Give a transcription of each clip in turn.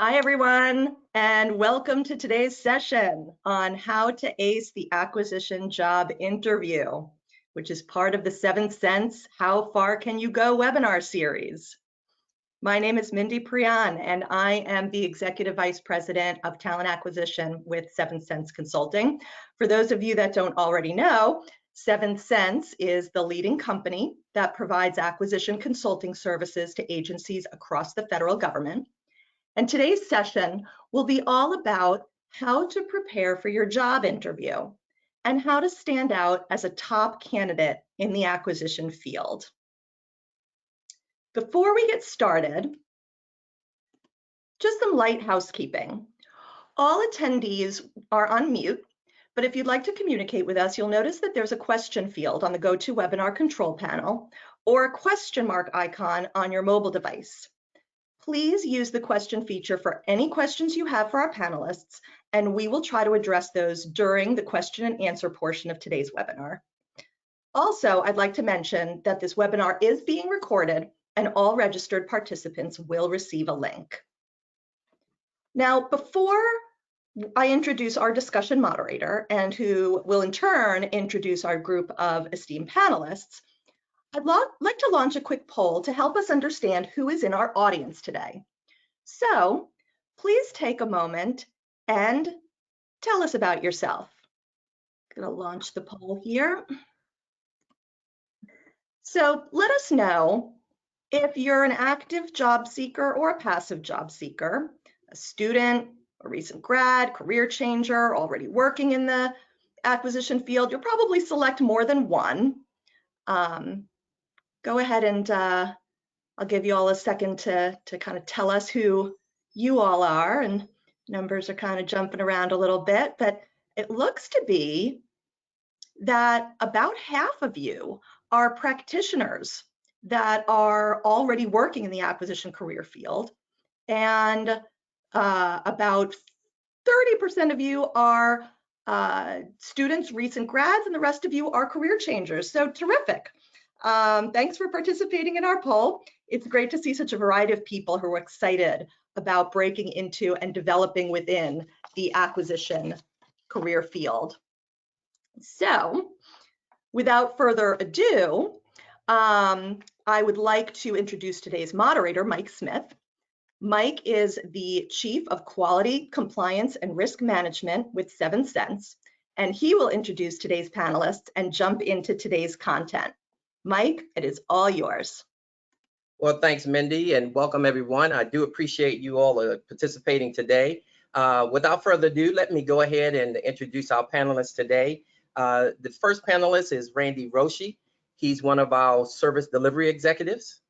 Hi, everyone, and welcome to today's session on how to ace the acquisition job interview, which is part of the 7 Cents How Far Can You Go webinar series. My name is Mindy Priyan, and I am the Executive Vice President of Talent Acquisition with 7 Cents Consulting. For those of you that don't already know, 7 Cents is the leading company that provides acquisition consulting services to agencies across the federal government. And today's session will be all about how to prepare for your job interview and how to stand out as a top candidate in the acquisition field. Before we get started, just some light housekeeping. All attendees are on mute, but if you'd like to communicate with us, you'll notice that there's a question field on the GoToWebinar control panel or a question mark icon on your mobile device. Please use the question feature for any questions you have for our panelists, and we will try to address those during the question and answer portion of today's webinar. Also, I'd like to mention that this webinar is being recorded and all registered participants will receive a link. Now, before I introduce our discussion moderator and who will in turn introduce our group of esteemed panelists, I'd like to launch a quick poll to help us understand who is in our audience today. So please take a moment and tell us about yourself. I'm going to launch the poll here. So let us know if you're an active job seeker or a passive job seeker, a student, a recent grad, career changer, already working in the acquisition field. You'll probably select more than one. Go ahead and I'll give you all a second to kind of tell us who you all are, and numbers are kind of jumping around a little bit, but it looks to be that about half of you are practitioners that are already working in the acquisition career field, and about 30% of you are students, recent grads, and the rest of you are career changers. So terrific. Thanks for participating in our poll. It's great to see such a variety of people who are excited about breaking into and developing within the acquisition career field. So without further ado, I would like to introduce today's moderator, Mike Smith. Mike is the Chief of Quality, Compliance, and Risk Management with 7 Cents, and he will introduce today's panelists and jump into today's content. Mike, it is all yours. Well, thanks, Mindy, and welcome everyone. I do appreciate you all participating today. Without further ado, let me go ahead and introduce our panelists today. The first panelist is Randy Roshi. He's one of our service delivery executives.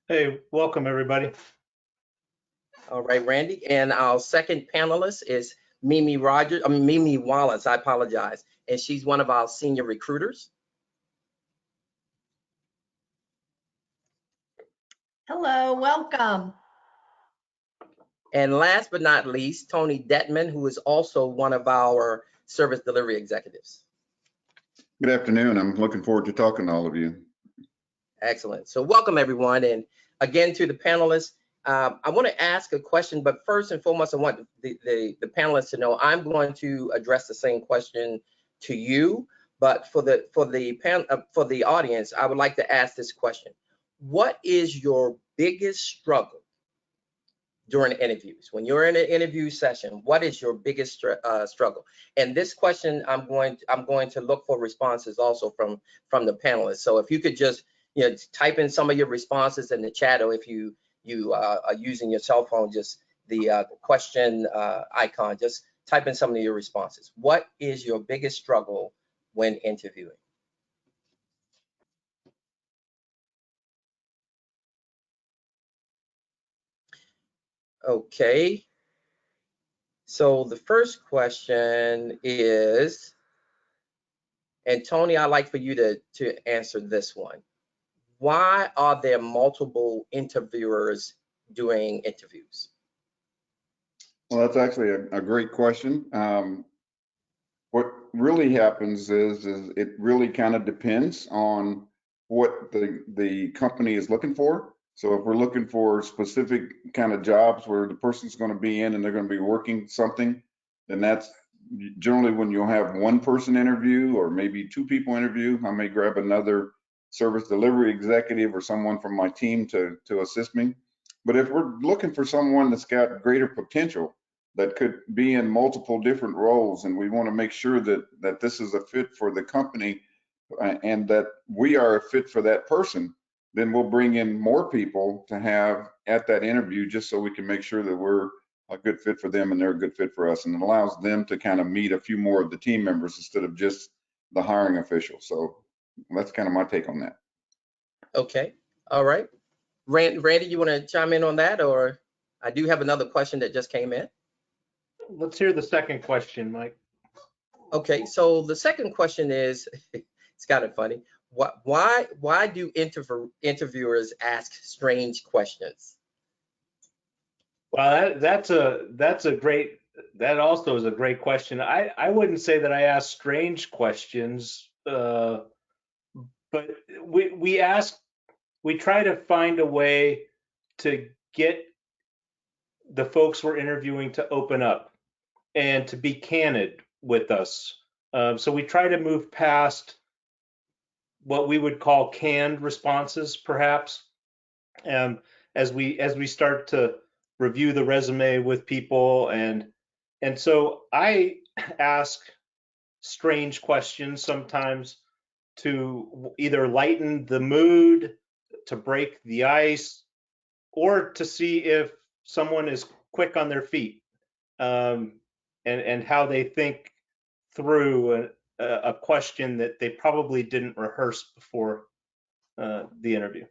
Hey, welcome everybody. All right, Randy. And our second panelist is Mimi Wallace, I apologize. And she's one of our senior recruiters. Hello, welcome. And last but not least, Tony Detman, who is also one of our service delivery executives. Good afternoon. I'm looking forward to talking to all of you. Excellent. So welcome everyone. And again, to the panelists, I want to ask a question, but first and foremost, I want the panelists to know I'm going to address the same question to you, but for the audience, I would like to ask this question. What is your biggest struggle during interviews? When you're in an interview session, what is your biggest struggle? And this question, I'm going to look for responses also from the panelists. So if you could just type in some of your responses in the chat, or if you are using your cell phone, just the question icon, just type in some of your responses. What is your biggest struggle when interviewing? Okay, so the first question is, and Tony, I'd like for you to answer this one. Why are there multiple interviewers doing interviews? Well, that's actually a great question. What really happens is it really kind of depends on what the company is looking for. So if we're looking for specific kind of jobs where the person's going to be in and they're going to be working something, then that's generally when you'll have one person interview or maybe two people interview. I may grab another service delivery executive or someone from my team to assist me. But if we're looking for someone that's got greater potential, that could be in multiple different roles, and we want to make sure that this is a fit for the company and that we are a fit for that person, then we'll bring in more people to have at that interview just so we can make sure that we're a good fit for them and they're a good fit for us. And it allows them to kind of meet a few more of the team members instead of just the hiring official. So that's kind of my take on that. Okay, all right. Randy, you want to chime in on that, or I do have another question that just came in. Let's hear the second question, Mike. Okay, so the second question is, it's kind of funny. Why do interviewers ask strange questions? Well, that also is a great question. I wouldn't say that I ask strange questions, but we try to find a way to get the folks we're interviewing to open up and to be candid with us. So we try to move past what we would call canned responses, perhaps, as we start to review the resume with people, and so I ask strange questions sometimes to either lighten the mood, to break the ice, or to see if someone is quick on their feet, and how they think through a question that they probably didn't rehearse before the interview.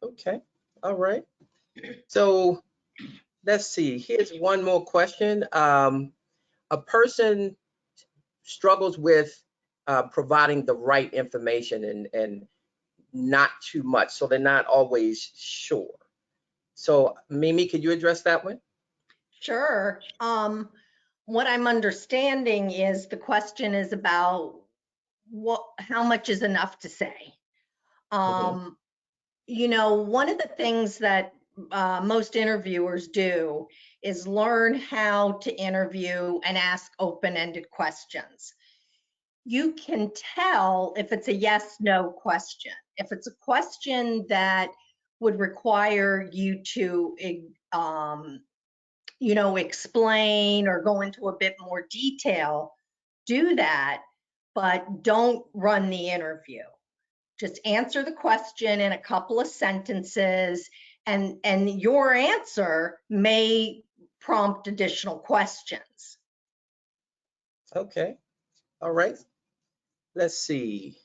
Okay, all right. So let's see. Here's one more question. A person struggles with providing the right information and not too much, so they're not always sure. So Mimi, could you address that one? Sure. What I'm understanding is the question is about how much is enough to say. You know, one of the things that most interviewers do is learn how to interview and ask open-ended questions. You can tell if it's a yes/no question. If it's a question that would require you to, you know, explain or go into a bit more detail, do that, but don't run the interview. Just answer the question in a couple of sentences, and your answer may prompt additional questions. Okay, all right. Let's see.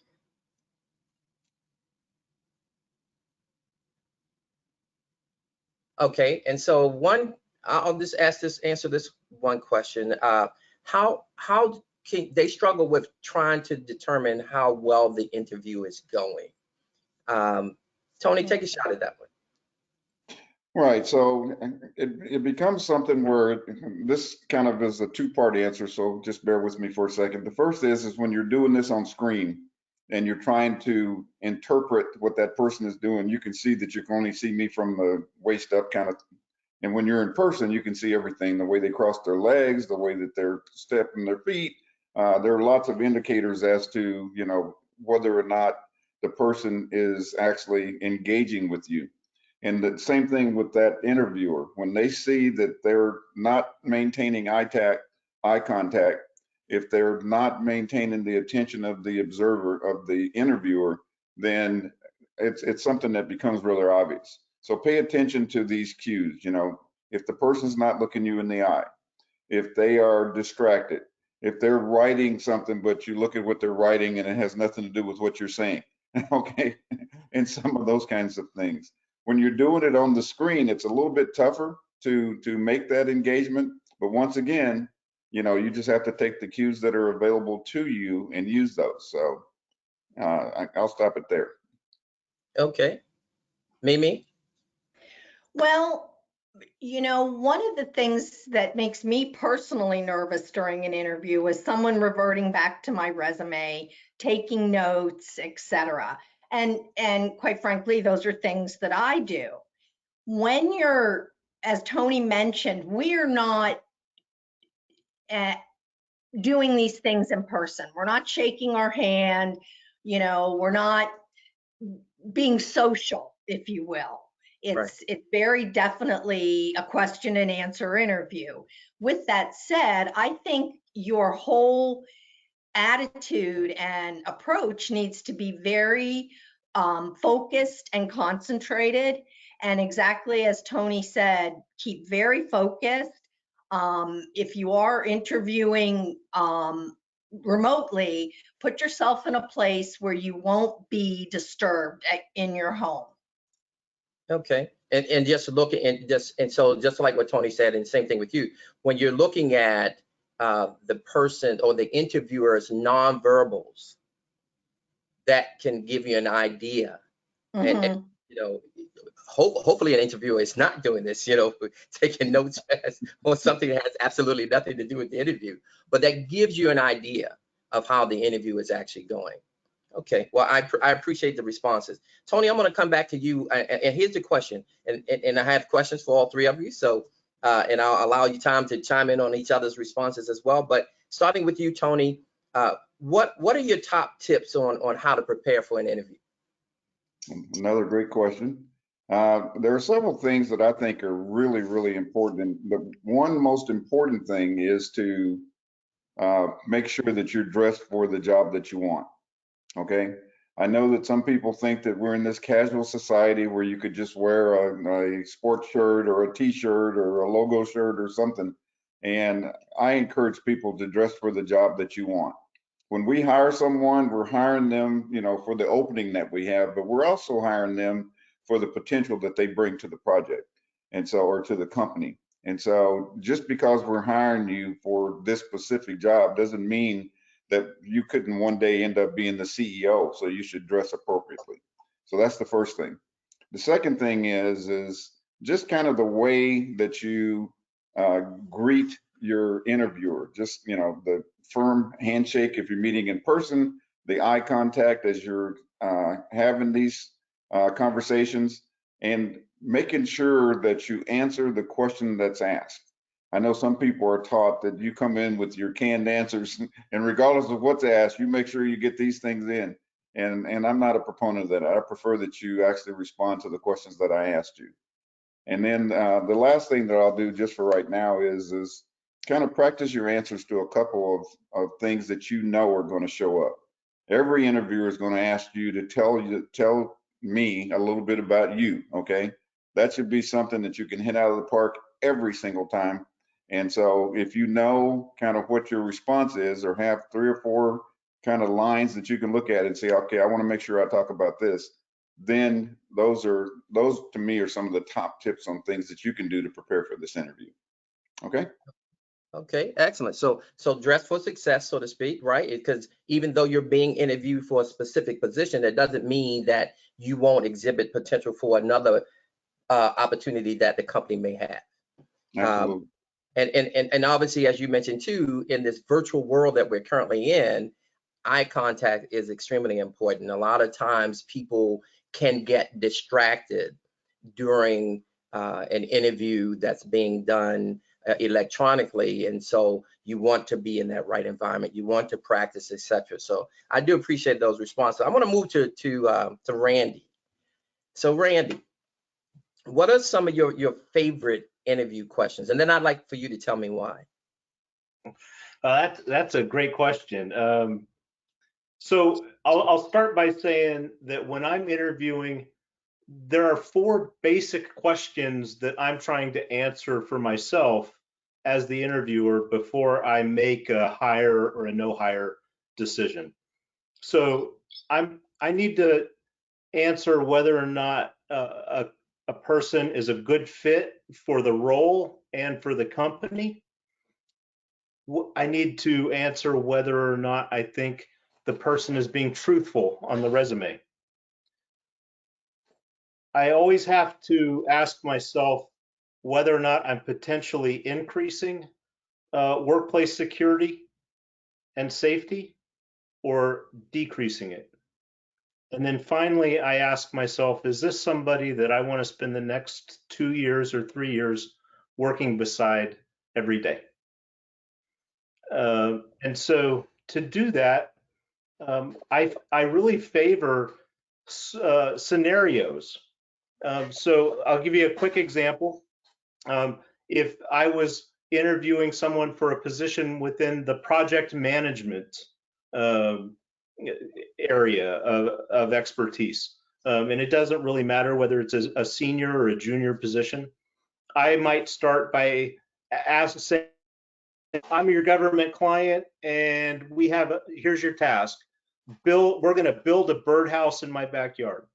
Okay, and so I'll just answer this one question. How can they struggle with trying to determine how well the interview is going? Tony, take a shot at that one. Right. So it becomes something where this kind of is a two-part answer. So just bear with me for a second. The first is when you're doing this on screen and you're trying to interpret what that person is doing, you can see that you can only see me from the waist up kind of. And when you're in person, you can see everything, the way they cross their legs, the way that they're stepping their feet. There are lots of indicators as to, you know, whether or not the person is actually engaging with you. And the same thing with that interviewer. When they see that they're not maintaining eye contact, if they're not maintaining the attention of the observer, of the interviewer, then it's something that becomes rather obvious. So pay attention to these cues. You know, if the person's not looking you in the eye, if they are distracted, if they're writing something, but you look at what they're writing and it has nothing to do with what you're saying, okay, and some of those kinds of things. When you're doing it on the screen, it's a little bit tougher to make that engagement. But once again, you know, you just have to take the cues that are available to you and use those. So I'll stop it there. Okay, Mimi. Well, you know, one of the things that makes me personally nervous during an interview is someone reverting back to my resume, taking notes, etc. And quite frankly, those are things that I do. When you're, as Tony mentioned, we are not doing these things in person. We're not shaking our hand, we're not being social, if you will. Right. It's very definitely a question and answer interview. With that said, I think your whole attitude and approach needs to be very focused and concentrated. And exactly as Tony said, keep very focused. If you are interviewing remotely, put yourself in a place where you won't be disturbed in your home. Okay. And just look and so just like what Tony said, and same thing with you, when you're looking at the person or the interviewer's nonverbals, that can give you an idea. And hopefully an interviewer is not doing this, taking notes on something that has absolutely nothing to do with the interview, but that gives you an idea of how the interview is actually going. Okay, well, I appreciate the responses. Tony, I'm going to come back to you, and here's the question, and I have questions for all three of you, so, and I'll allow you time to chime in on each other's responses as well, but starting with you, Tony, what are your top tips on how to prepare for an interview? Another great question. There are several things that I think are really, really important. And the one most important thing is to make sure that you're dressed for the job that you want. Okay. I know that some people think that we're in this casual society where you could just wear a sports shirt or a t-shirt or a logo shirt or something. And I encourage people to dress for the job that you want. When we hire someone, we're hiring them, for the opening that we have, but we're also hiring them for the potential that they bring to the project, and so, or to the company. And so just because we're hiring you for this specific job doesn't mean that you couldn't one day end up being the CEO. So you should dress appropriately. So that's the first thing. The second thing is just kind of the way that you greet your interviewer. Just, the firm handshake if you're meeting in person, the eye contact as you're having these conversations, and making sure that you answer the question that's asked. I know some people are taught that you come in with your canned answers, and regardless of what's asked, you make sure you get these things in. And I'm not a proponent of that. I prefer that you actually respond to the questions that I asked you. And then the last thing that I'll do just for right now is kind of practice your answers to a couple of things that you know are going to show up. Every interviewer is going to ask you to tell me a little bit about you. Okay, that should be something that you can hit out of the park every single time. And so if you know kind of what your response is, or have 3 or 4 kind of lines that you can look at and say, okay, I want to make sure I talk about this, then those to me are some of the top tips on things that you can do to prepare for this interview. Okay. Okay, excellent. So dress for success, so to speak, right? Because even though you're being interviewed for a specific position, that doesn't mean that you won't exhibit potential for another opportunity that the company may have. Absolutely. And obviously, as you mentioned too, in this virtual world that we're currently in, eye contact is extremely important. A lot of times people can get distracted during an interview that's being done electronically, and so you want to be in that right environment. You want to practice, etc. So I do appreciate those responses. I want to move to Randy. So Randy, what are some of your favorite interview questions? And then I'd like for you to tell me why. That's a great question. So I'll start by saying that when I'm interviewing, there are 4 basic questions that I'm trying to answer for myself as the interviewer before I make a hire or a no hire decision. So I need to answer whether or not a person is a good fit for the role and for the company. I need to answer whether or not I think the person is being truthful on the resume. I always have to ask myself whether or not I'm potentially increasing workplace security and safety or decreasing it. And then finally, I ask myself, is this somebody that I want to spend the next 2 years or 3 years working beside every day? And so to do that, I really favor scenarios. So I'll give you a quick example. If I was interviewing someone for a position within the project management area of expertise, and it doesn't really matter whether it's a senior or a junior position, I might start by saying, I'm your government client, and here's your task. We're going to build a birdhouse in my backyard.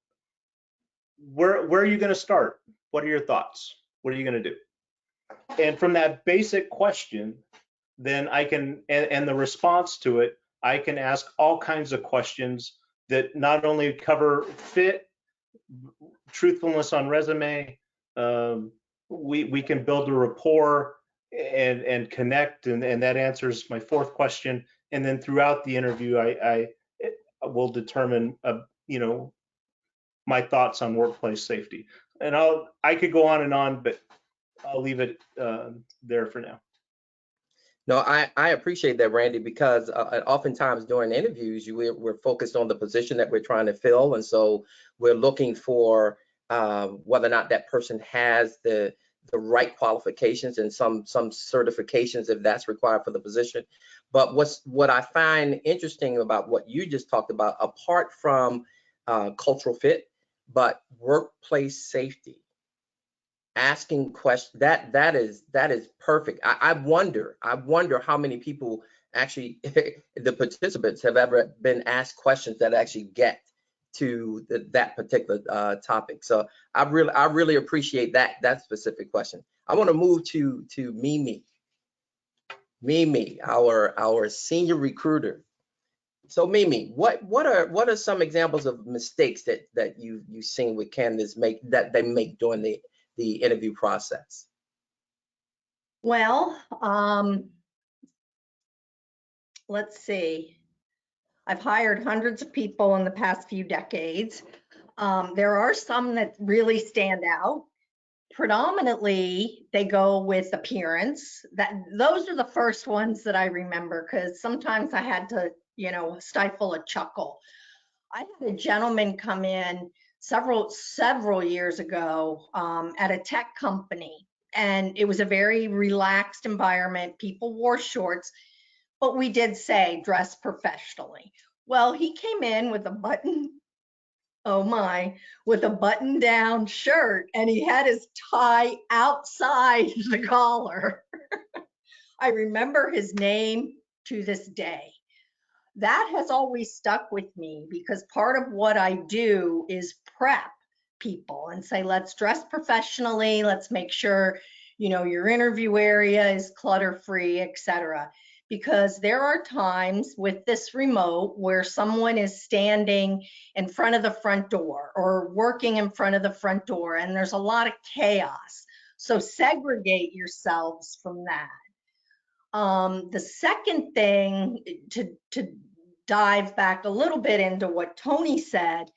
Where are you going to start? What are your thoughts? What are you going to do? And from that basic question, then I can, and the response to it, I can ask all kinds of questions that not only cover fit, truthfulness on resume, we can build a rapport and connect, and that answers my fourth question. And then throughout the interview, I will determine, my thoughts on workplace safety. And I could go on, but I'll leave it there for now. No, I appreciate that, Randy, because oftentimes during interviews, we're focused on the position that we're trying to fill. And so we're looking for whether or not that person has the right qualifications and some certifications if that's required for the position. But what I find interesting about what you just talked about, apart from cultural fit, but workplace safety, asking questions, that is perfect. I wonder how many people actually the participants have ever been asked questions that actually get to that particular topic. So I really appreciate that specific question. I want to move to Mimi, our senior recruiter. So Mimi, what are some examples of mistakes that you've seen with candidates that they make during the interview process? Well, let's see. I've hired hundreds of people in the past few decades. There are some that really stand out. Predominantly, they go with appearance. Those are the first ones that I remember, because sometimes I had to, stifle a chuckle. I had a gentleman come in several years ago at a tech company, and it was a very relaxed environment. People wore shorts, but we did say dress professionally. Well, he came in with with a button down shirt, and he had his tie outside the collar. I remember his name to this day. That has always stuck with me, because part of what I do is prep people and say, let's dress professionally. Let's make sure, your interview area is clutter-free, etc. Because there are times with this remote where someone is standing in front of the front door or working in front of the front door, and there's a lot of chaos. So segregate yourselves from that. The second thing, to dive back a little bit into what Tony said,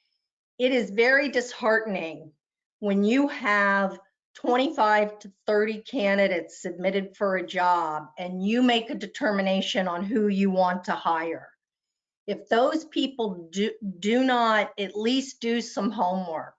it is very disheartening when you have 25 to 30 candidates submitted for a job and you make a determination on who you want to hire. If those people do not at least do some homework,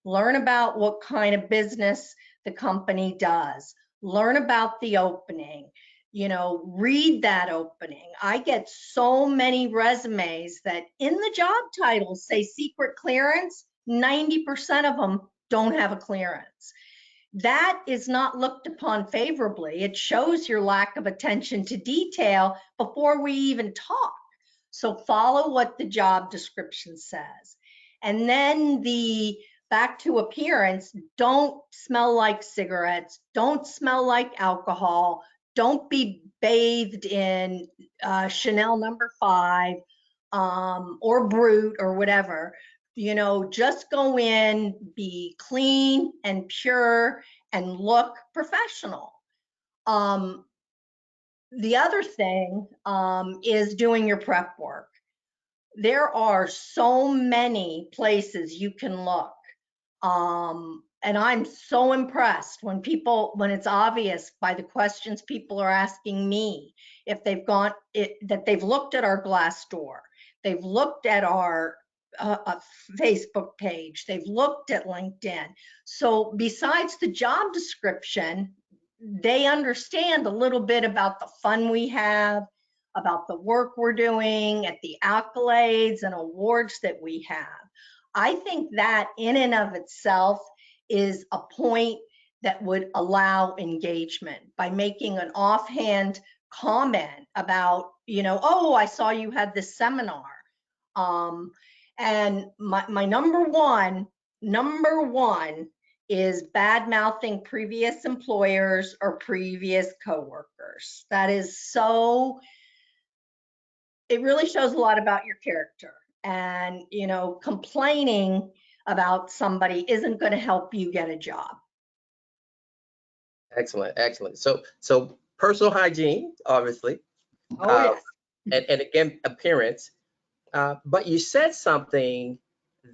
learn about what kind of business the company does, learn about the opening, read that opening. I get so many resumes that in the job titles say secret clearance, 90% of them don't have a clearance. That is not looked upon favorably. It shows your lack of attention to detail before we even talk. So follow what the job description says. And then back to appearance, don't smell like cigarettes, don't smell like alcohol, don't be bathed in Chanel number 5 or Brut or whatever. Just go in, be clean and pure and look professional. The other thing is doing your prep work. there are so many places you can look. And I'm so impressed when it's obvious by the questions people are asking me, if they've that they've looked at our Glassdoor, they've looked at our Facebook page, they've looked at LinkedIn. So besides the job description, they understand a little bit about the fun we have, about the work we're doing, at the accolades and awards that we have. I think that in and of itself is a point that would allow engagement by making an offhand comment about, oh, I saw you had this seminar. And my number one is bad mouthing previous employers or previous coworkers. That is it really shows a lot about your character. And, complaining about somebody isn't going to help you get a job. Excellent, excellent. So personal hygiene, obviously. Oh, yes. And again, appearance. But you said something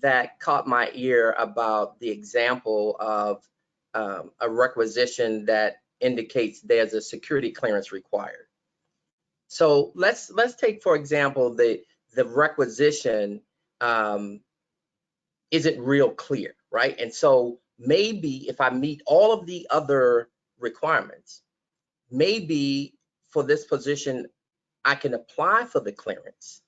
that caught my ear about the example of a requisition that indicates there's a security clearance required. So let's take, for example, the requisition isn't real clear, right? And so maybe if I meet all of the other requirements, maybe for this position, I can apply for the clearance,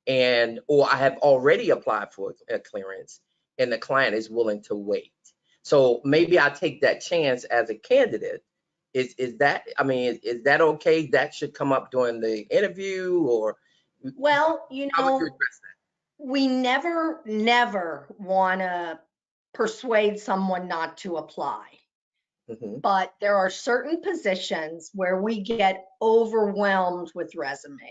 or I have already applied for a clearance and the client is willing to wait. So maybe I take that chance as a candidate. Is that okay? That should come up during the interview, or Well, how would you address we never want to persuade someone not to apply. that? But there are certain positions where we get overwhelmed with resumes.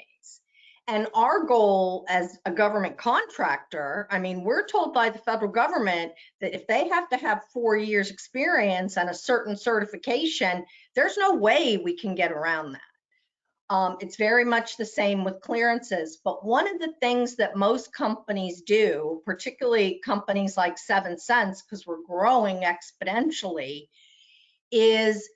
And our goal as a government contractor, we're told by the federal government that if they have to have 4 years experience and a certain certification, there's no way we can get around that. It's very much the same with clearances. But one of the things that most companies do, particularly companies like 7 Cents, because we're growing exponentially, is,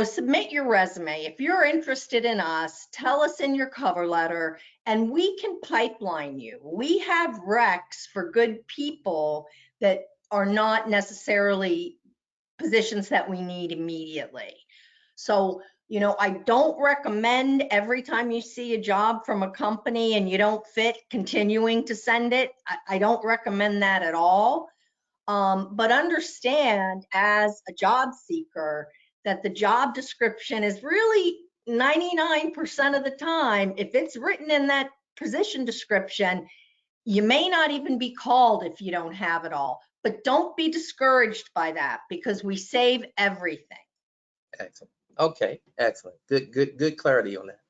submit your resume. If you're interested in us, tell us in your cover letter and we can pipeline you. We have recs for good people that are not necessarily positions that we need immediately. So, I don't recommend every time you see a job from a company and you don't fit, continuing to send it. I don't recommend that at all. But understand as a job seeker that the job description is really 99% of the time, if it's written in that position description, you may not even be called if you don't have it all. But don't be discouraged by that because we save everything. Excellent. Okay, excellent. Good clarity on that.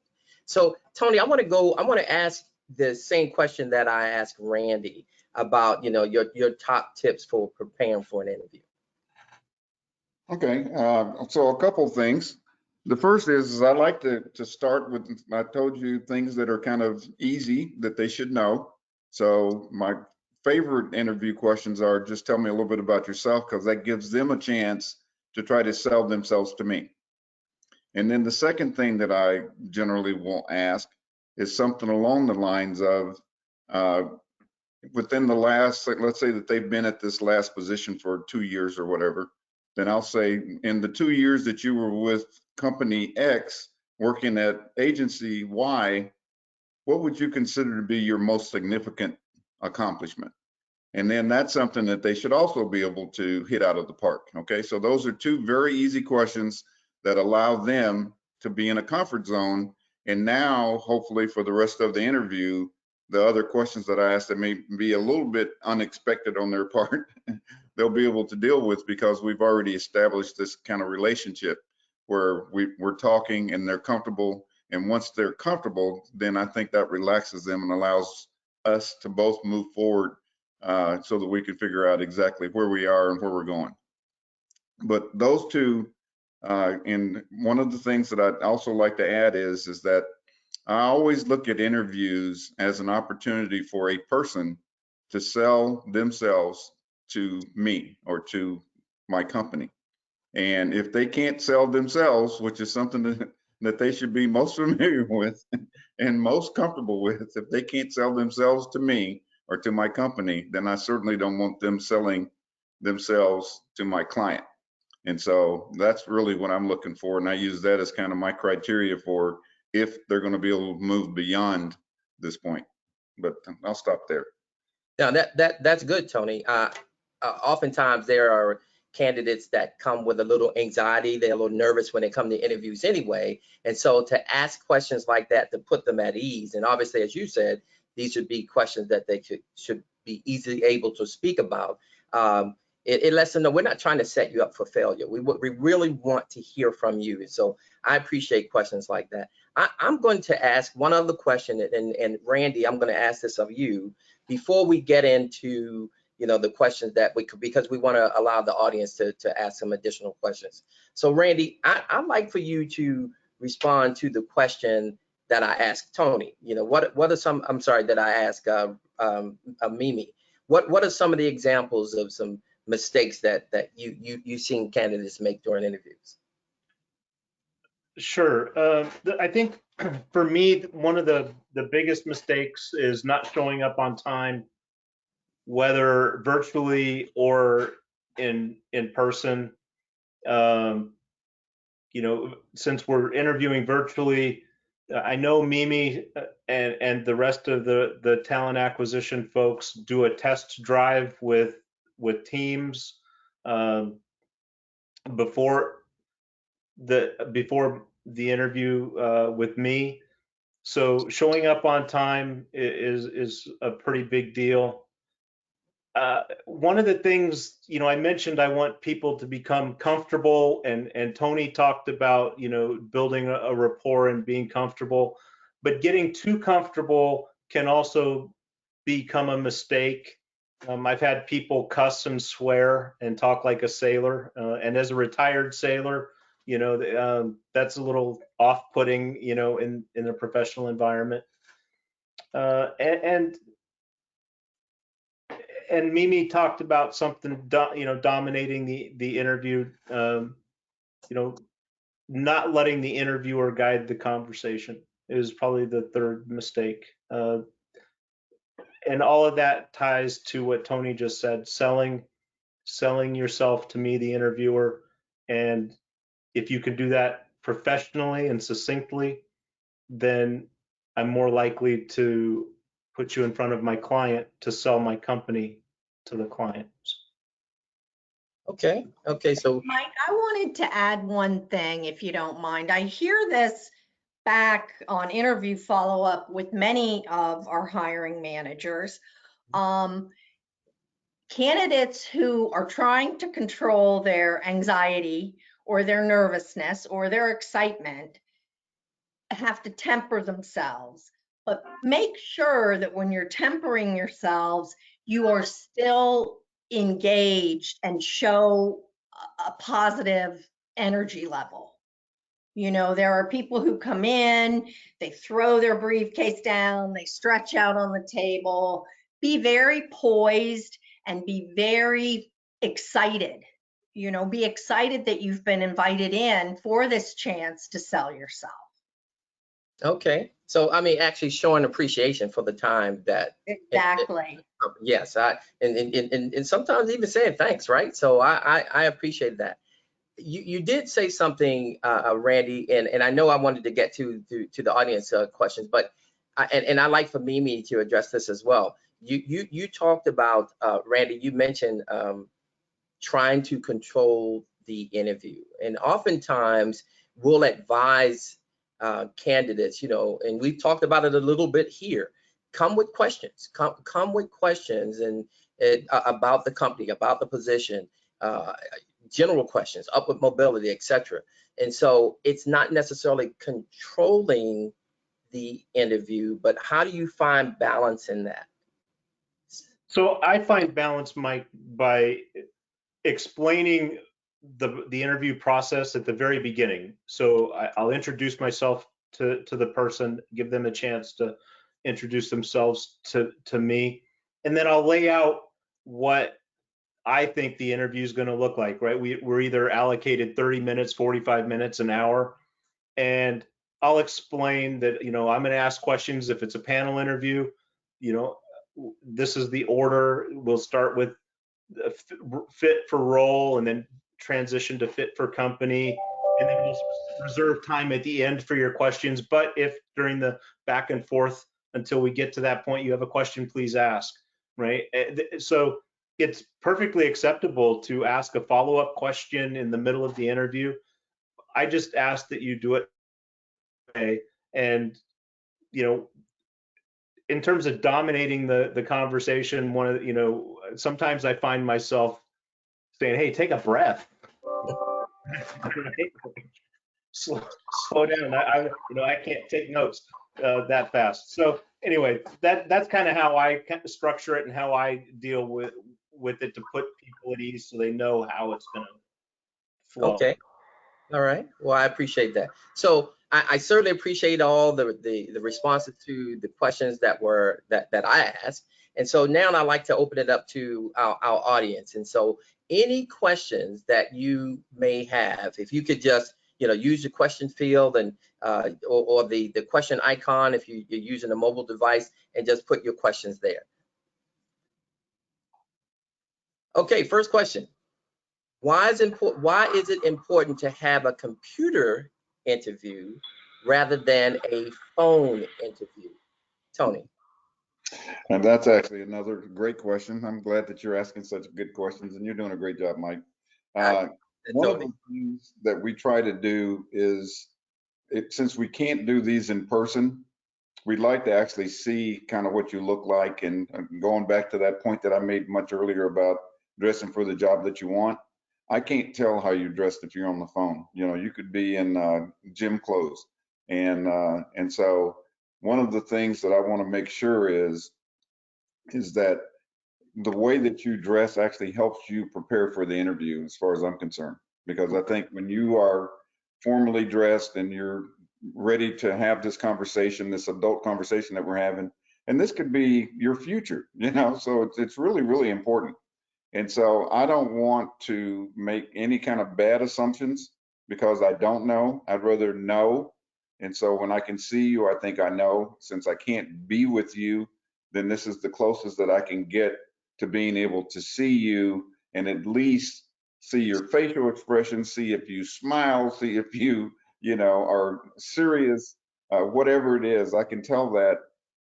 So Tony, I want to ask the same question that I asked Randy about, your top tips for preparing for an interview. Okay, so a couple things. The first is I like to start with, I told you things that are kind of easy that they should know. So my favorite interview questions are just tell me a little bit about yourself, because that gives them a chance to try to sell themselves to me. And then the second thing that I generally will ask is something along the lines of, within the last, let's say that they've been at this last position for 2 years or whatever, then I'll say, in the 2 years that you were with company X working at agency Y, what would you consider to be your most significant accomplishment? And then that's something that they should also be able to hit out of the park. Okay, so those are two very easy questions that allow them to be in a comfort zone. And now, hopefully, for the rest of the interview, the other questions that I asked that may be a little bit unexpected on their part, they'll be able to deal with, because we've already established this kind of relationship where we're talking and they're comfortable. And once they're comfortable, then I think that relaxes them and allows us to both move forward so that we can figure out exactly where we are and where we're going. But those two, and one of the things that I'd also like to add is that I always look at interviews as an opportunity for a person to sell themselves to me or to my company. And if they can't sell themselves, which is something that they should be most familiar with and most comfortable with, if they can't sell themselves to me or to my company, then I certainly don't want them selling themselves to my client. And so that's really what I'm looking for. And I use that as kind of my criteria for if they're going to be able to move beyond this point. But I'll stop there. Now that's good, Tony. Oftentimes there are candidates that come with a little anxiety. They're a little nervous when they come to interviews anyway. And so to ask questions like that to put them at ease, and obviously, as you said, these should be questions that they should be easily able to speak about. It lets them know we're not trying to set you up for failure. We really want to hear from you. So I appreciate questions like that. I'm going to ask one other question, and Randy, I'm going to ask this of you before we get into the questions that we could, because we want to allow the audience to ask some additional questions. So Randy, I'd like for you to respond to the question that I asked Tony. What are some, I'm sorry, that I asked Mimi. What are some of the examples of some mistakes that you've seen candidates make during interviews? Sure. I think for me, one of the biggest mistakes is not showing up on time, whether virtually or in person. Since we're interviewing virtually, I know Mimi and the rest of the talent acquisition folks do a test drive with Teams before the interview with me. So showing up on time is a pretty big deal. One of the things, I mentioned I want people to become comfortable, and Tony talked about, building a rapport and being comfortable, but getting too comfortable can also become a mistake. I've had people cuss and swear and talk like a sailor, and as a retired sailor, that's a little off-putting, in a professional environment. And Mimi talked about something, dominating the interview, not letting the interviewer guide the conversation is probably the third mistake. And all of that ties to what Tony just said, selling yourself to me, the interviewer. And if you can do that professionally and succinctly, then I'm more likely to put you in front of my client to sell my company to the clients. Okay, so Mike, I wanted to add one thing, if you don't mind. I hear this back on interview follow-up with many of our hiring managers. Candidates who are trying to control their anxiety or their nervousness or their excitement have to temper themselves. But make sure that when you're tempering yourselves, you are still engaged and show a positive energy level. There are people who come in, they throw their briefcase down, they stretch out on the table. Be very poised and be very excited. Be excited that you've been invited in for this chance to sell yourself. Okay, so I mean, actually showing appreciation for the time that. Exactly. Yes, and sometimes even saying thanks, right? So I appreciate that. You did say something, Randy, and I know I wanted to get to the audience questions, but I'd like for Mimi to address this as well. You talked about, Randy, you mentioned trying to control the interview, and oftentimes we'll advise candidates, and we've talked about it a little bit here. Come with questions. Come with questions and about the company, about the position. General questions, upward mobility, etc. And so it's not necessarily controlling the interview, but how do you find balance in that? So I find balance, Mike, by explaining the interview process at the very beginning. So I'll introduce myself to the person, give them a chance to introduce themselves to me, and then I'll lay out what I think the interview is going to look like, right? We're either allocated 30 minutes, 45 minutes, an hour, and I'll explain that, I'm going to ask questions. If it's a panel interview, this is the order. We'll start with fit for role and then transition to fit for company. And then we'll reserve time at the end for your questions. But if during the back and forth until we get to that point, you have a question, please ask, right? So it's perfectly acceptable to ask a follow-up question in the middle of the interview. I just ask that you do it. And, in terms of dominating the conversation, sometimes I find myself saying, hey, take a breath. slow down. I can't take notes that fast. So anyway, that's kind of how I structure it and how I deal with it to put people at ease so they know how it's going to flow. Okay. All right. Well, I appreciate that. So I certainly appreciate all the responses to the questions that I asked. And so now I'd like to open it up to our audience. And so any questions that you may have, if you could just, use the question field and or the question icon if you're using a mobile device, and just put your questions there. Okay, first question. Why is it important to have a computer interview rather than a phone interview? Tony. And that's actually another great question. I'm glad that you're asking such good questions, and you're doing a great job, Mike. One of the things that we try to do is, since we can't do these in person, we'd like to actually see kind of what you look like. And going back to that point that I made much earlier about dressing for the job that you want, I can't tell how you dressed if you're on the phone. You could be in gym clothes. And so one of the things that I want to make sure is that the way that you dress actually helps you prepare for the interview, as far as I'm concerned. Because I think when you are formally dressed and you're ready to have this conversation, this adult conversation that we're having, and this could be your future, so it's really, really important. And so I don't want to make any kind of bad assumptions because I don't know. I'd rather know. And so when I can see you, I think I know. Since I can't be with you, then this is the closest that I can get to being able to see you and at least see your facial expression, see if you smile, see if you, are serious, whatever it is. I can tell that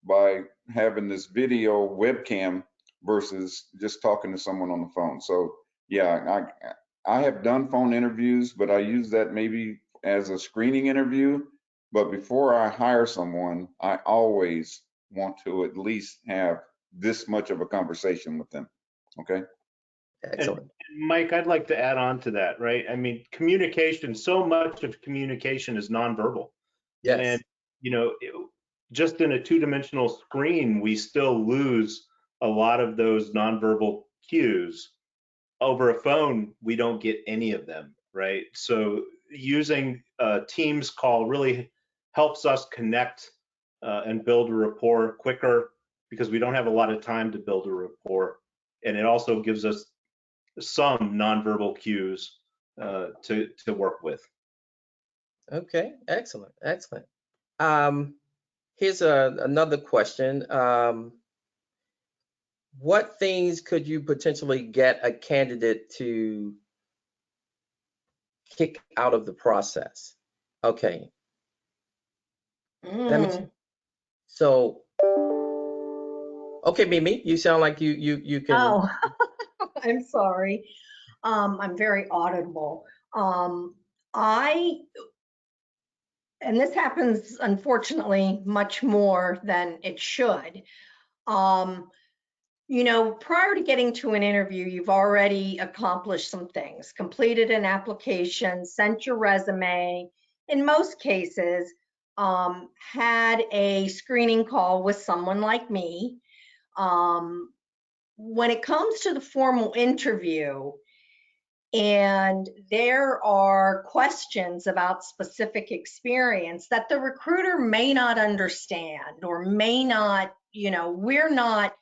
by having this video webcam versus just talking to someone on the phone. So yeah, I have done phone interviews, but I use that maybe as a screening interview. But before I hire someone, I always want to at least have this much of a conversation with them. Okay. Excellent. And Mike, I'd like to add on to that, right? I mean, communication, so much of communication is nonverbal. Yes. And, just in a two-dimensional screen, we still lose a lot of those nonverbal cues. Over a phone, we don't get any of them, right? So using a Teams call really helps us connect and build a rapport quicker, because we don't have a lot of time to build a rapport. And it also gives us some nonverbal cues to work with. Okay, excellent. Here's another question. What things could you potentially get a candidate to kick out of the process? Okay. Let me. So, okay, Mimi, you sound like you can. Oh, I'm sorry. I'm very audible. And this happens, unfortunately, much more than it should. Prior to getting to an interview, you've already accomplished some things, completed an application, sent your resume, in most cases, had a screening call with someone like me. When it comes to the formal interview, And there are questions about specific experience that the recruiter may not understand or may not, we're not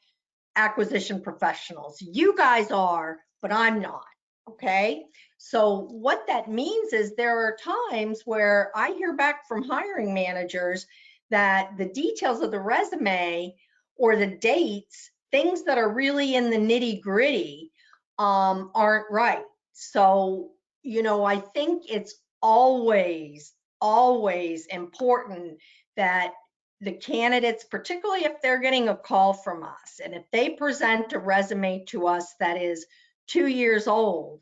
acquisition professionals. You guys are, but I'm not. Okay. So what that means is there are times where I hear back from hiring managers that the details of the resume or the dates, things that are really in the nitty gritty, aren't right. So, I think it's always important that the candidates, particularly if they're getting a call from us, and if they present a resume to us that is 2 years old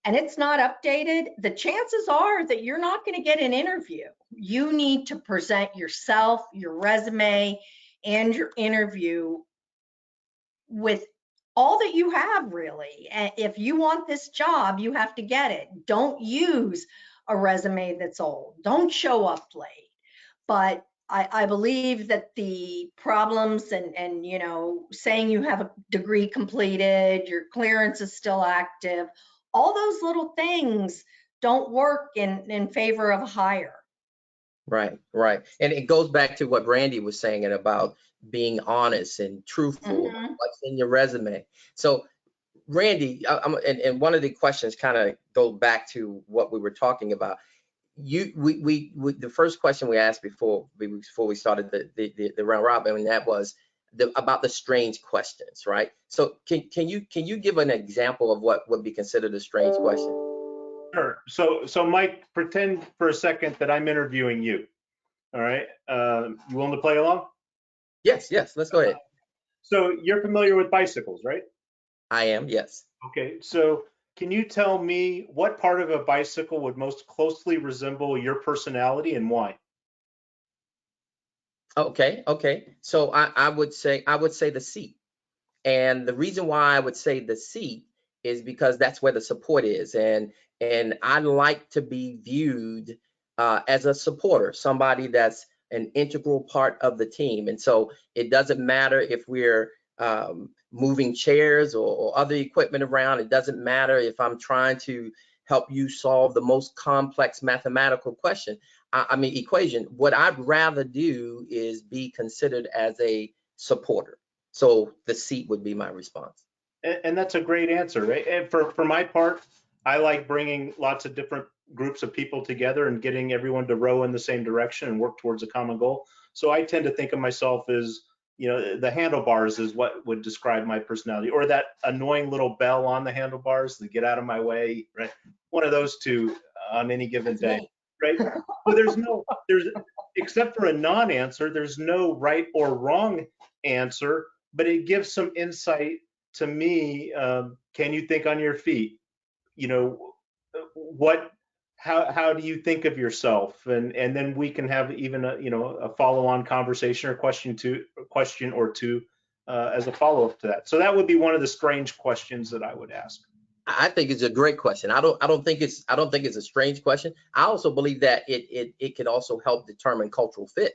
and it's not updated, the chances are that you're not going to get an interview. You need to present yourself, your resume, and your interview with all that you have, really. And if you want this job, you have to get it. Don't use a resume that's old. Don't show up late. But I believe that the problems and saying you have a degree completed, your clearance is still active, all those little things don't work in favor of a hire. Right, right. And it goes back to what Randy was saying about being honest and truthful about what's in your resume. So Randy, and one of the questions kind of go back to what we were talking about. The first question we asked before we started the round robin, and that was about the strange questions, right? So can you give an example of what would be considered a strange question? Sure. So Mike, pretend for a second that I'm interviewing you. All right. You willing to play along? Yes, let's go ahead. So you're familiar with bicycles, right? I am, yes. Okay. So can you tell me what part of a bicycle would most closely resemble your personality and why? Okay. So I would say the seat. And the reason why I would say the seat is because that's where the support is. And I like to be viewed as a supporter, somebody that's an integral part of the team. And so it doesn't matter if we're moving chairs or other equipment around. It doesn't matter if I'm trying to help you solve the most complex mathematical question. Equation. What I'd rather do is be considered as a supporter. So the seat would be my response. And that's a great answer, right? And for my part, I like bringing lots of different groups of people together and getting everyone to row in the same direction and work towards a common goal. So I tend to think of myself as, the handlebars is what would describe my personality, or that annoying little bell on the handlebars, the get out of my way, right? One of those two on any given day, right? So there's except for a non-answer, there's no right or wrong answer, but it gives some insight to me. Can you think on your feet? How do you think of yourself? And then we can have even a follow-on conversation or question or two as a follow-up to that. So that would be one of the strange questions that I would ask. I think it's a great question. I don't think it's a strange question. I also believe that it can also help determine cultural fit.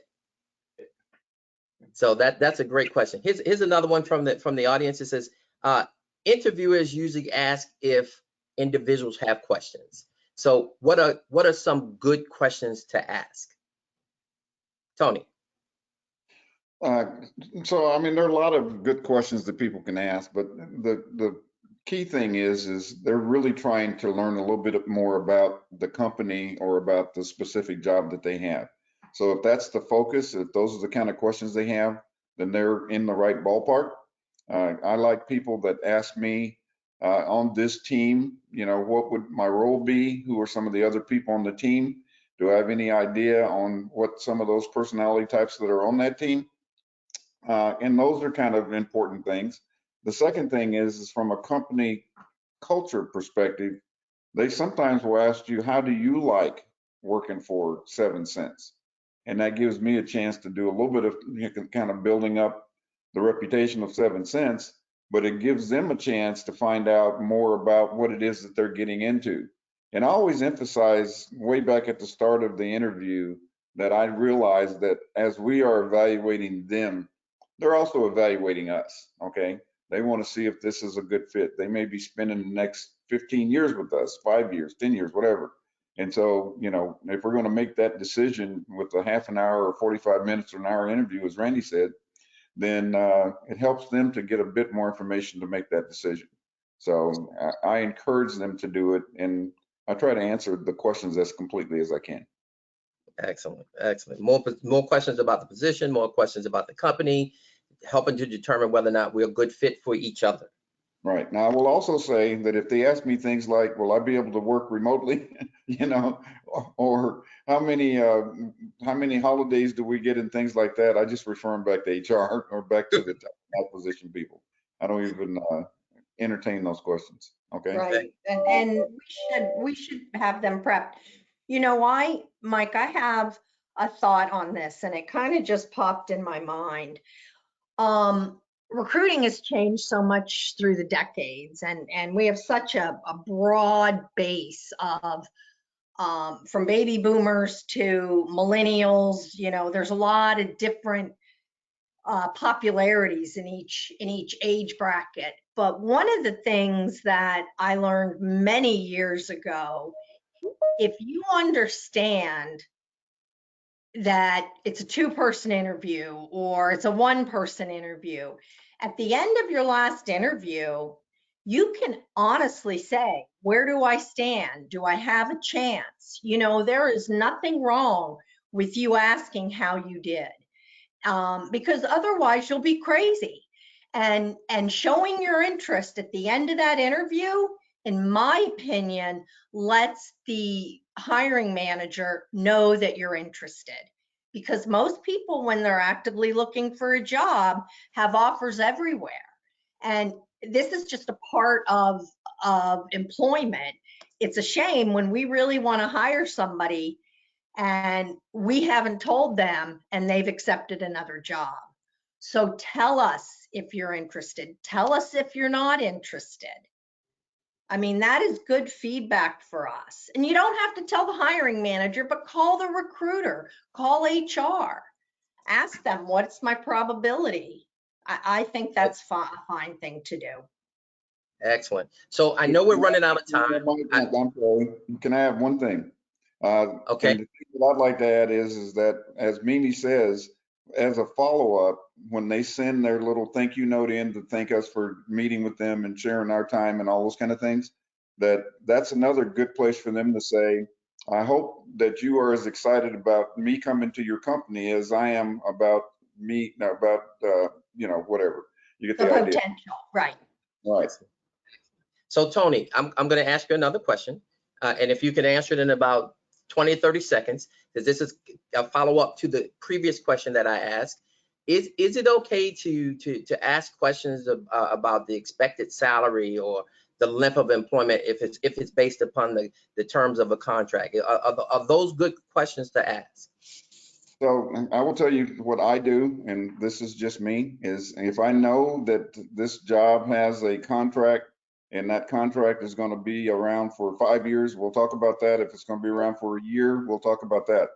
So that's a great question. Here's another one from the audience. It says, interviewers usually ask if individuals have questions. So what are some good questions to ask? Tony. So there are a lot of good questions that people can ask, but the key thing is they're really trying to learn a little bit more about the company or about the specific job that they have. So if that's the focus, if those are the kind of questions they have, then they're in the right ballpark. I like people that ask me on this team, what would my role be? Who are some of the other people on the team? Do I have any idea on what some of those personality types that are on that team? And those are kind of important things. The second thing is from a company culture perspective, they sometimes will ask you, how do you like working for 7 cents? And that gives me a chance to do a little bit of kind of building up the reputation of 7 cents, but it gives them a chance to find out more about what it is that they're getting into. And I always emphasize way back at the start of the interview that I realize that as we are evaluating them, they're also evaluating us, okay? They want to see if this is a good fit. They may be spending the next 15 years with us, 5 years, 10 years, whatever. And so, you know, if we're going to make that decision with a half an hour or 45 minutes or an hour interview, as Randy said, then it helps them to get a bit more information to make that decision. So I encourage them to do it, and I try to answer the questions as completely as I can. Excellent, excellent. More questions about the position, more questions about the company, helping to determine whether or not we're a good fit for each other. Right. Now, I will also say that if they ask me things like, will I be able to work remotely, you know, or how many holidays do we get and things like that, I just refer them back to HR or back to the acquisition people. I don't even entertain those questions. Okay. Right, and we should have them prepped. You know, Mike, I have a thought on this, and it kind of just popped in my mind. Recruiting has changed so much through the decades, and we have such a broad base of from baby boomers to millennials. You know, there's a lot of different popularities in each age bracket. But one of the things that I learned many years ago, if you understand that it's a 2-person interview or it's a 1-person interview, at the end of your last interview, you can honestly say, where do I stand? Do I have a chance? You know, there is nothing wrong with you asking how you did. Because otherwise you'll be crazy. And showing your interest at the end of that interview, in my opinion, lets the hiring manager know that you're interested. Because most people, when they're actively looking for a job, have offers everywhere. And this is just a part of employment. It's a shame when we really want to hire somebody and we haven't told them and they've accepted another job. So tell us if you're interested. Tell us if you're not interested. I mean, that is good feedback for us. And you don't have to tell the hiring manager, but call the recruiter, call HR, ask them, what's my probability? I think that's a fine thing to do. Excellent. So I know we're running out of time. I'm sorry. Can I have one thing? Okay. And the thing that I'd like to add is that, as Mimi says, as a follow-up, when they send their little thank you note in to thank us for meeting with them and sharing our time and all those kind of things, that's another good place for them to say, I hope that you are as excited about me coming to your company as I am about you know, whatever. You get The the idea. potential, right. Right. So Tony, I'm going to ask you another question. And if you can answer it in about 20 or 30 seconds, because this is a follow-up to the previous question that I asked. Is it okay to ask questions about the expected salary or the length of employment if it's based upon the terms of a contract? Are those good questions to ask? So I will tell you what I do, and this is just me, is if I know that this job has a contract and that contract is going to be around for 5 years, we'll talk about that. If it's going to be around for a year, we'll talk about that.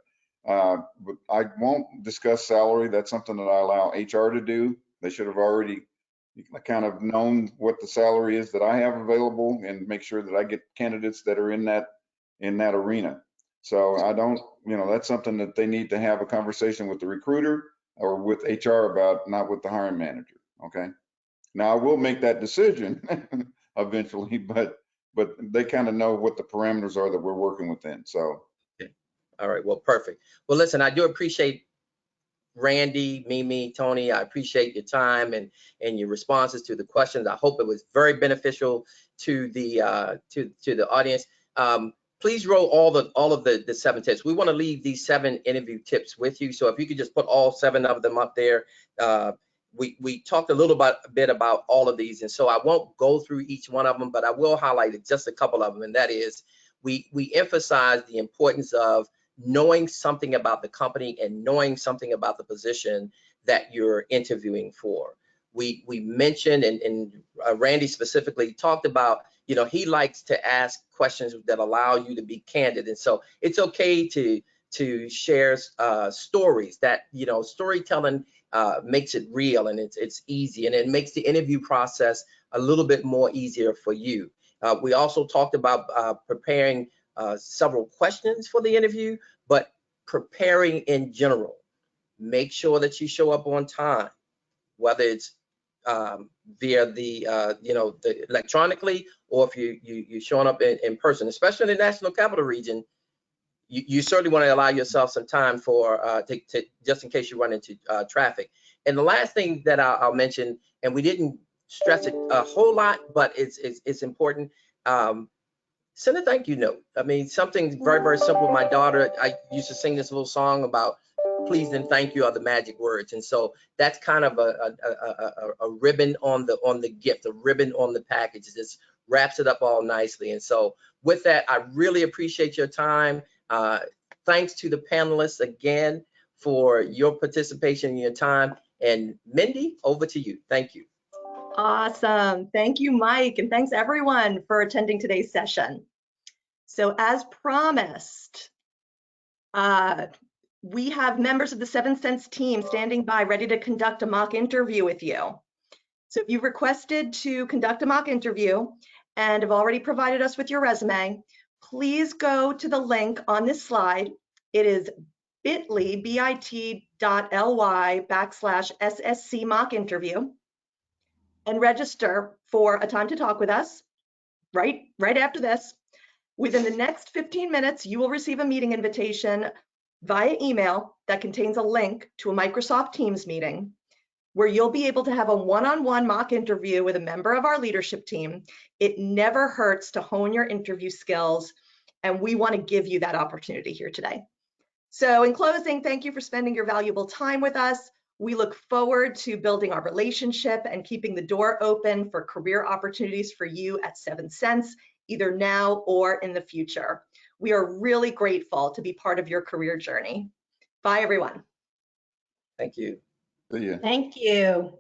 But I won't discuss salary. That's something that I allow HR to do. They should have already kind of known what the salary is that I have available and make sure that I get candidates that are in that arena. So I don't, you know, that's something that they need to have a conversation with the recruiter or with HR about, not with the hiring manager. Okay. Now I will make that decision eventually, but they kind of know what the parameters are that we're working within. So. Okay. All right. Well, perfect. Well, listen, I do appreciate Randy, Mimi, Tony. I appreciate your time and your responses to the questions. I hope it was very beneficial to the audience. Please roll all of the 7 tips. We want to leave these 7 interview tips with you. So if you could just put all 7 of them up there. We talked a little bit about all of these, and so I won't go through each one of them, but I will highlight just a couple of them. And that is, we emphasize the importance of knowing something about the company and knowing something about the position that you're interviewing for. We mentioned, and Randy specifically talked about, you know, he likes to ask questions that allow you to be candid. And so it's okay to share stories that, you know, storytelling makes it real and it's easy, and it makes the interview process a little bit more easier for you. We also talked about preparing several questions for the interview, but preparing in general. Make sure that you show up on time, whether it's via the the electronically, or if you're showing up in person, especially in the National Capital Region. You certainly want to allow yourself some time for just in case you run into traffic. And the last thing that I'll mention, and we didn't stress it a whole lot, but it's important. Send a thank you note. I mean, something very, very simple. My daughter, I used to sing this little song about please and thank you are the magic words. And so that's kind of a ribbon on the gift, a ribbon on the package. It just wraps it up all nicely. And so with that, I really appreciate your time. Thanks to the panelists again for your participation and your time. And Mindy, over to you. Thank you. Awesome. Thank you, Mike. And thanks everyone for attending today's session. So as promised, we have members of the 7 Cents team standing by ready to conduct a mock interview with you. So if you requested to conduct a mock interview and have already provided us with your resume, please go to the link on this slide. It is bit.ly/SSC mock interview, and register for a time to talk with us right after this. Within the next 15 minutes, you will receive a meeting invitation via email that contains a link to a Microsoft Teams meeting where you'll be able to have a one-on-one mock interview with a member of our leadership team. It never hurts to hone your interview skills, and we want to give you that opportunity here today. So in closing, thank you for spending your valuable time with us. We look forward to building our relationship and keeping the door open for career opportunities for you at 7 Cents, either now or in the future. We are really grateful to be part of your career journey. Bye, everyone. Thank you. See ya. Thank you.